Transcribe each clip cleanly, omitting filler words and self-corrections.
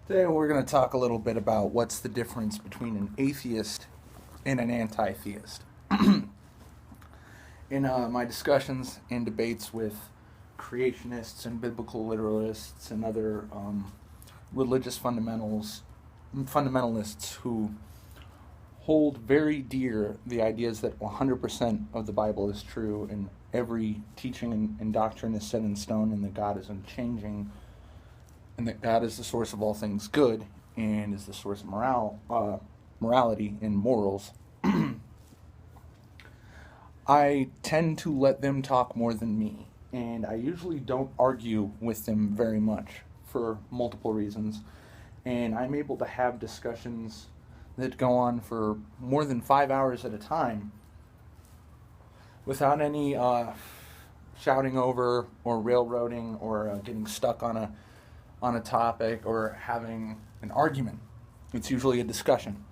Today we're going to talk a little bit about what's the difference between an atheist and an anti-theist. In my discussions and debates with creationists and biblical literalists and other religious fundamentalists who hold very dear the ideas that 100% of the Bible is true and every teaching and doctrine is set in stone and that God is unchanging and that God is the source of all things good and is the source of morality and morals. I tend to let them talk more than me, and I usually don't argue with them very much for multiple reasons, and I'm able to have discussions that go on for more than 5 hours at a time without any shouting over or railroading or getting stuck on a topic or having an argument. It's usually a discussion.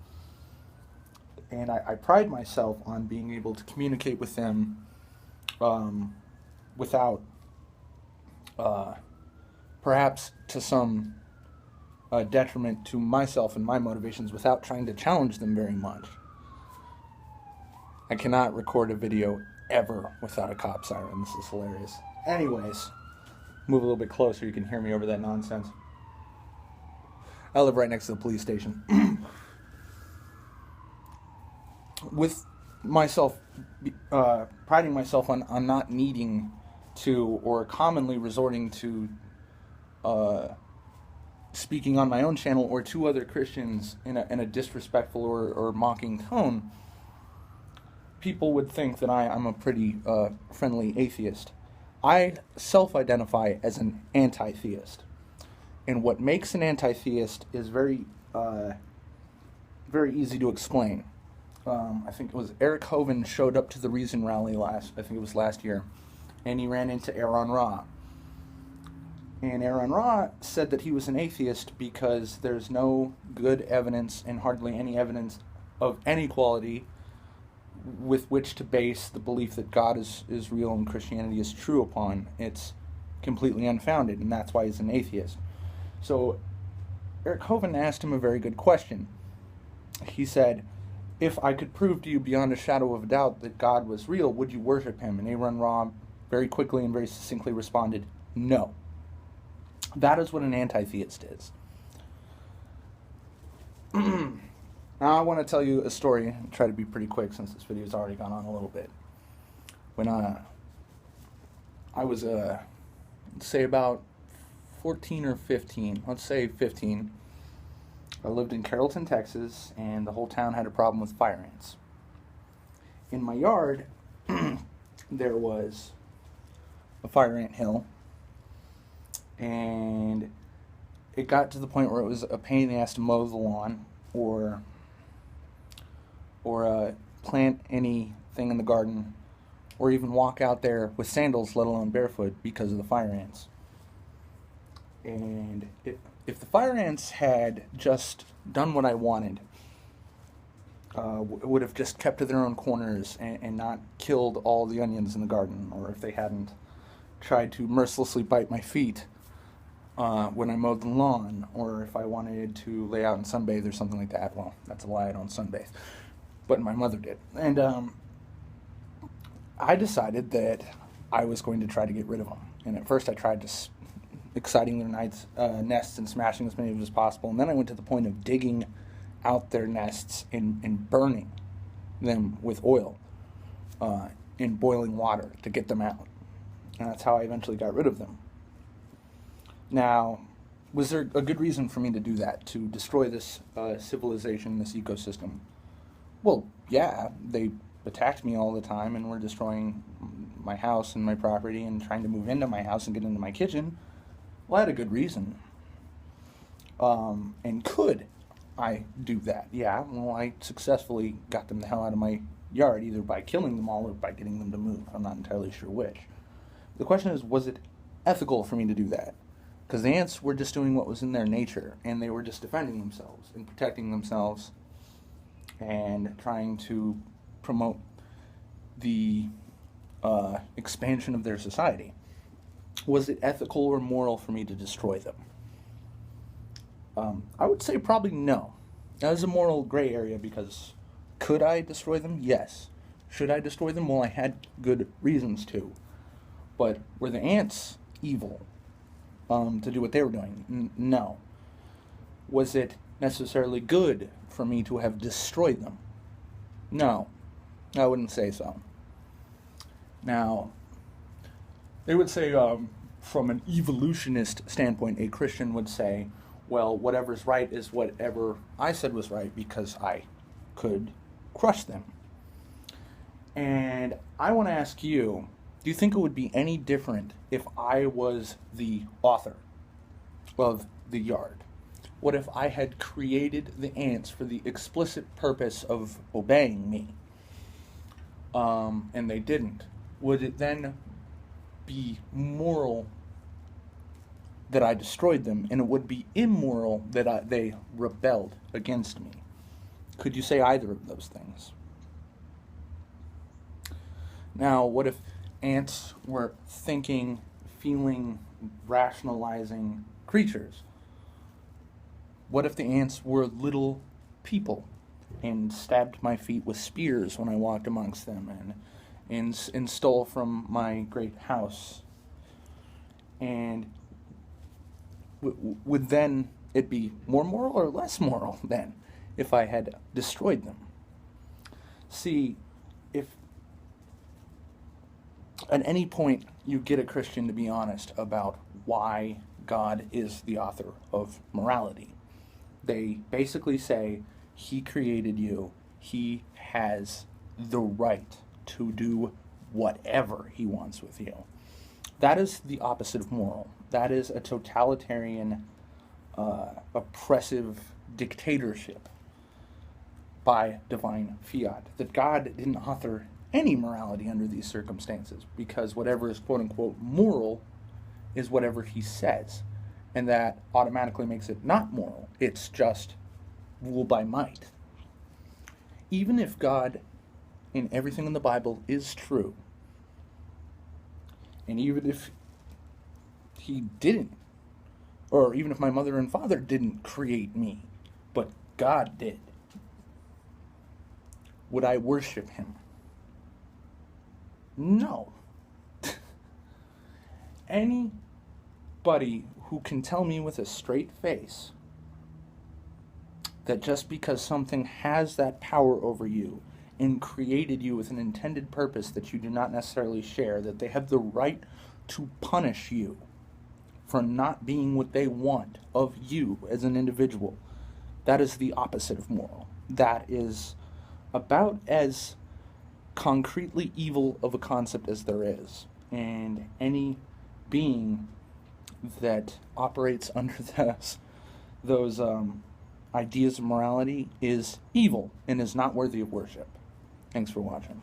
And I pride myself on being able to communicate with them without, perhaps to some detriment to myself and my motivations, without trying to challenge them very much. I cannot record a video ever without a cop siren. This is hilarious. Anyways, move a little bit closer, you can hear me over that nonsense. I live right next to the police station. With myself, priding myself on not needing to, or commonly resorting to, speaking on my own channel or to other Christians in a disrespectful or mocking tone, people would think that I'm a pretty friendly atheist. I self-identify as an anti-theist. And what makes an anti-theist is very easy to explain. I think it was Eric Hovind showed up to the Reason rally last year, and he ran into Aaron Ra. And Aaron Ra said that he was an atheist because there's no good evidence and hardly any evidence of any quality with which to base the belief that God is real and Christianity is true upon. It's completely unfounded, and that's why he's an atheist. So Eric Hovind asked him a very good question. He said, if I could prove to you beyond a shadow of a doubt that God was real, would you worship him? And Aaron Ra very quickly and very succinctly responded, no. That is what an anti-theist is. Now I want to tell you a story. I'll try to be pretty quick since this video has already gone on a little bit. When I was, say about 14 or 15, let's say 15, I lived in Carrollton, Texas, and the whole town had a problem with fire ants. In my yard, there was a fire ant hill, and it got to the point where it was a pain in the ass to mow the lawn or plant anything in the garden or even walk out there with sandals, let alone barefoot, because of the fire ants. And if the fire ants had just done what I wanted, would have just kept to their own corners and not killed all the onions in the garden, or if they hadn't tried to mercilessly bite my feet when I mowed the lawn, or if I wanted to lay out and sunbathe or something like that. Well, that's a lie, I don't sunbathe, but my mother did. And I decided that I was going to try to get rid of them. And at first I tried to exciting their nests and smashing as many of them as possible. And then I went to the point of digging out their nests and burning them with oil in boiling water to get them out. And that's how I eventually got rid of them. Now, was there a good reason for me to do that, to destroy this civilization, this ecosystem? Well, yeah, they attacked me all the time and were destroying my house and my property and trying to move into my house and get into my kitchen. Well, I had a good reason. And could I do that? Yeah, well, I successfully got them the hell out of my yard, either by killing them all or by getting them to move. I'm not entirely sure which. The question is, was it ethical for me to do that? Because the ants were just doing what was in their nature, and they were just defending themselves and protecting themselves and trying to promote the expansion of their society. Was it ethical or moral for me to destroy them? I would say probably no. That is a moral gray area because could I destroy them? Yes. Should I destroy them? Well, I had good reasons to. But were the ants evil to do what they were doing? No. Was it necessarily good for me to have destroyed them? No. I wouldn't say so. Now, they would say, from an evolutionist standpoint, a Christian would say, well, whatever's right is whatever I said was right because I could crush them. And I want to ask you, do you think it would be any different if I was the author of the yard? What if I had created the ants for the explicit purpose of obeying me, and they didn't? Would it then be moral that I destroyed them, and it would be immoral that they rebelled against me? Could you say either of those things? Now, what if ants were thinking, feeling, rationalizing creatures? What if the ants were little people and stabbed my feet with spears when I walked amongst them and stole from my great house? And would then it be more moral or less moral then if I had destroyed them? See, if at any point you get a Christian to be honest about why God is the author of morality, they basically say, He created you, He has the right to do whatever He wants with you. That is the opposite of moral. That is a totalitarian, oppressive dictatorship by divine fiat. That God didn't author any morality under these circumstances, because whatever is quote-unquote moral is whatever He says. And that automatically makes it not moral. It's just rule by might. Even if God and everything in the Bible is true, and even if He didn't, or even if my mother and father didn't create me, but God did, would I worship Him? No. Anybody who can tell me with a straight face that just because something has that power over you and created you with an intended purpose that you do not necessarily share, that they have the right to punish you for not being what they want of you as an individual, that is the opposite of moral. That is about as concretely evil of a concept as there is. And any being that operates under those ideas of morality is evil and is not worthy of worship. Thanks for watching.